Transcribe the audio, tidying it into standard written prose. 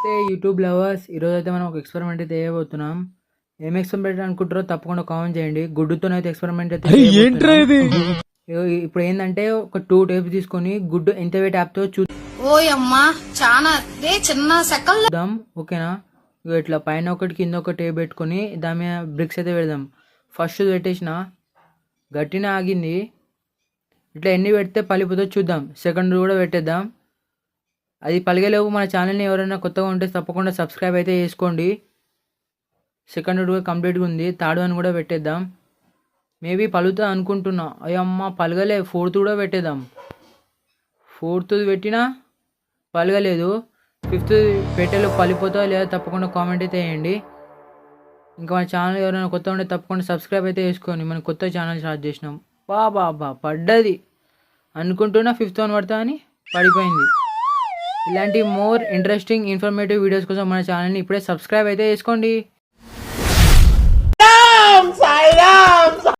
నమస్తే YouTube lovers. ఈరోజు అయితే మనం ఒక ఎక్స్పెరిమెంట్ అయితే చేయబోతున్నాం. ఏం ఎక్స్పెరిమెంట్ అనుకుంటారో తప్పకుండా కామెంట్ చేయండి. గుడ్డుతోనైతే ఎక్స్పెరిమెంట్ అయితే చేయబోతున్నాం. ఇప్పుడు ఏంటంటే ఒక 2 టేప్స్ తీసుకొని గుడ్డు ఎంత వెయిట్ యాప్తో ఓయమ్మా చాలా చిన్న చూద్దాం. ఓకేనా? ఇట్లా పైన ఒకటి కింద ఒక టేప్ పెట్టుకొని దాని మీద బ్రిక్స్ అయితే పెడదాం. ఫస్ట్ పెట్టేసిన గట్టిన ఆగింది. ఇట్లా ఎన్ని పెడితే పలిపోతో చూద్దాం. సెకండ్ కూడా పెట్టేద్దాం. అది పలిగేలోపు మన ఛానల్ని ఎవరైనా కొత్తగా ఉంటే తప్పకుండా సబ్స్క్రైబ్ అయితే చేసుకోండి. సెకండ్ కూడా కంప్లీట్గా ఉంది. థర్డ్ వన్ కూడా పెట్టేద్దాం. మేబీ పలుగుతా అనుకుంటున్నా. అయ్యమ్మ పలగలే. ఫోర్త్ కూడా పెట్టేద్దాం. ఫోర్త్ పెట్టినా పలగలేదు. ఫిఫ్త్ పెట్టేలో పలిపోతా లేదా తప్పకుండా కామెంట్ అయితే వేయండి. ఇంకా మన ఛానల్ ఎవరైనా కొత్త ఉంటే తప్పకుండా సబ్స్క్రైబ్ అయితే చేసుకోండి. మనం కొత్త ఛానల్ స్టార్ట్ చేసినాం. బాబా పడ్డది అనుకుంటున్నా. ఫిఫ్త్ వన్ పడతా అని పడిపోయింది. ఇలాంటి మోర్ ఇంట్రెస్టింగ్ ఇన్ఫర్మేటివ్ వీడియోస్ కోసం మన ఛానల్ని ఇప్పుడే సబ్స్క్రైబ్ అయితే చేసుకోండి.